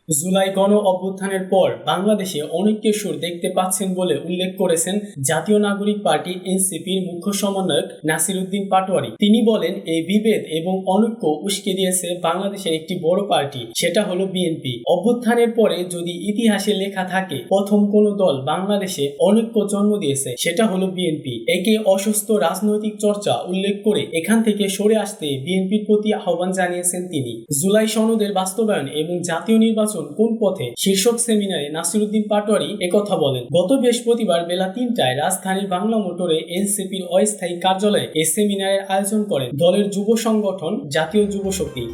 জুলাই গণ অভ্যুত্থানের পর বাংলাদেশে অনৈক্যের সুর দেখতে পাচ্ছেন বলে উল্লেখ করেছেন জাতীয় নাগরিক পার্টি এনসিপির মুখ্য সমন্বয়ক নাসির উদ্দিন পাটোয়ারি। তিনি বলেন, এই বিভেদ এবং অনৈক্য উস্কে দিয়েছে বাংলাদেশের একটি বড় পার্টি, সেটা হলো বিএনপি। অভ্যুত্থানের পরে যদি ইতিহাসে লেখা থাকে প্রথম কোন দল বাংলাদেশে অনৈক্য জন্ম দিয়েছে, সেটা হলো বিএনপি। একে অসুস্থ রাজনৈতিক চর্চা উল্লেখ করে এখান থেকে সরে আসতে বিএনপির প্রতি আহ্বান জানিয়েছেন তিনি। জুলাই সনদের বাস্তবায়ন এবং জাতীয় নির্বাচন কোন পথে শীর্ষক সেমিনারে নাসির উদ্দিন পাটোয়ারি একথা বলেন। গত বৃহস্পতিবার বেলা ৩টায় রাজধানীর বাংলা মোটরে এনসিপির অস্থায়ী কার্যালয়ে এই সেমিনারের আয়োজন করেন দলের যুব সংগঠন জাতীয় যুব শক্তি।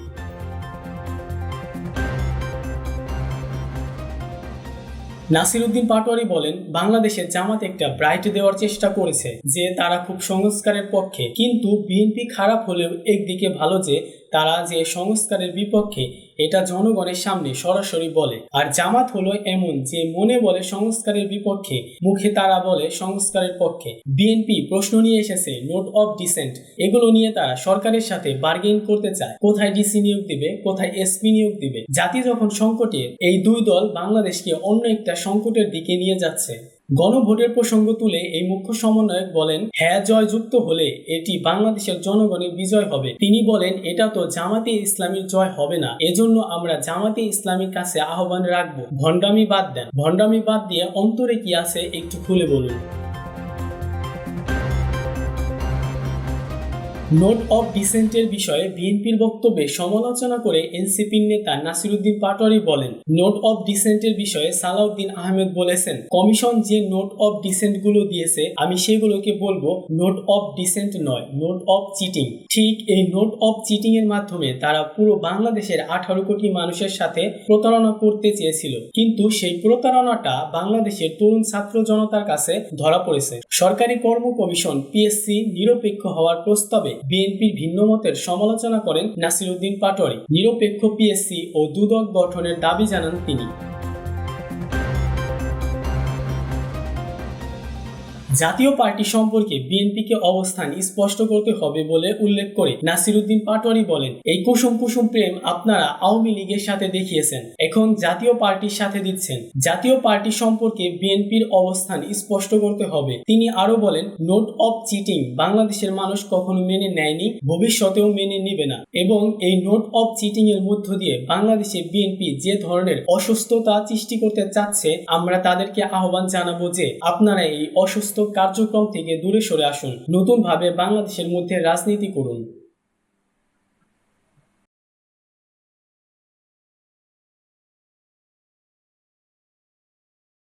নাসির উদ্দিন পাটোয়ারি বলেন, বাংলাদেশের জামাত একটা ব্রাইট দেওয়ার চেষ্টা করেছে যে তারা খুব সংস্কারের পক্ষে, কিন্তু বিএনপি খারাপ হলেও একদিকে ভালো যে তারা যে সংস্কারের বিপক্ষে এটা জনগণের সামনে সরাসরি বলে। আর জামাত হলো এমন যে মনে বলে সংস্কারের বিপক্ষে, মুখে তারা বলে সংস্কারের পক্ষে। বিএনপি প্রশ্ন নিয়ে এসেছে নোট অফ ডিসেন্ট, এগুলো নিয়ে তারা সরকারের সাথে বার্গেইন করতে চায়, কোথায় ডিসি নিয়োগ দিবে, কোথায় এসপি নিয়োগ দিবে। জাতি যখন সংকটে, এই দুই দল বাংলাদেশকে অন্য একটা সংকটের দিকে নিয়ে যাচ্ছে। গণভোটের প্রসঙ্গ তুলে এই মুখ্য সমন্বয়ক বলেন, হ্যাঁ জয় যুক্ত হলে এটি বাংলাদেশের জনগণের বিজয় হবে। তিনি বলেন, এটা তো জামাতে ইসলামীর জয় হবে না, এজন্য আমরা জামাতে ইসলামীর কাছে আহ্বান রাখবো, ভণ্ডামি বাদ দেন। ভণ্ডামি বাদ দিয়ে অন্তরে কি আছে একটু খুলে বলুন। নোট অফ ডিসেন্টের বিষয়ে বিএনপির বক্তব্যে সমালোচনা করে এনসিপির নেতা নাসির উদ্দিন পাটোয়ারি বলেন, নোট অফ ডিসেন্টের বিষয়ে সালাউদ্দিন আহমেদ বলেছেন, কমিশন যে নোট অফ ডিসেন্ট গুলো দিয়েছে আমি সেগুলোকে বলবো নোট অফ ডিসেন্ট নয়, নোট অফ চিটিং। ঠিক এই নোট অফ চিটিং এর মাধ্যমে তারা পুরো বাংলাদেশের 18 কোটি মানুষের সাথে প্রতারণা করতে চেয়েছিল, কিন্তু সেই প্রতারণাটা বাংলাদেশের তরুণ ছাত্র জনতার কাছে ধরা পড়েছে। সরকারি কর্ম কমিশন পিএসসি নিরপেক্ষ হওয়ার প্রস্তাবে বিএনপির ভিন্ন মতের সমালোচনা করেন নাসির উদ্দিন পাটোয়ারি। নিরপেক্ষ পিএসসি ও দুদক গঠনের দাবি জানান তিনি। জাতীয় পার্টি সম্পর্কে বিএনপিকে অবস্থান স্পষ্ট করতে হবে বলে উল্লেখ করে নাসির উদ্দিন পাটোয়ারি বলেন, এই কুসুম কুসুম প্রেম আপনারা আওয়ামী লীগের সাথে দেখিয়েছেন, এখন জাতীয় পার্টির সাথে দিচ্ছেন। জাতীয় পার্টি সম্পর্কে বিএনপির অবস্থান স্পষ্ট করতে হবে। তিনি আরো বলেন, নোট অফ চিটিং বাংলাদেশের মানুষ কখনো মেনে নেয়নি, ভবিষ্যতেও মেনে নিবে না, এবং এই নোট অফ চিটিং এর মধ্য দিয়ে বাংলাদেশে বিএনপি যে ধরনের অসুস্থতা সৃষ্টি করতে চাচ্ছে, আমরা তাদেরকে আহ্বান জানাবো যে আপনারা এই অসুস্থ কার্যক্রম থেকে দূরে সরে আসুন, নতুনভাবে বাংলাদেশের মধ্যে রাজনীতি করুন।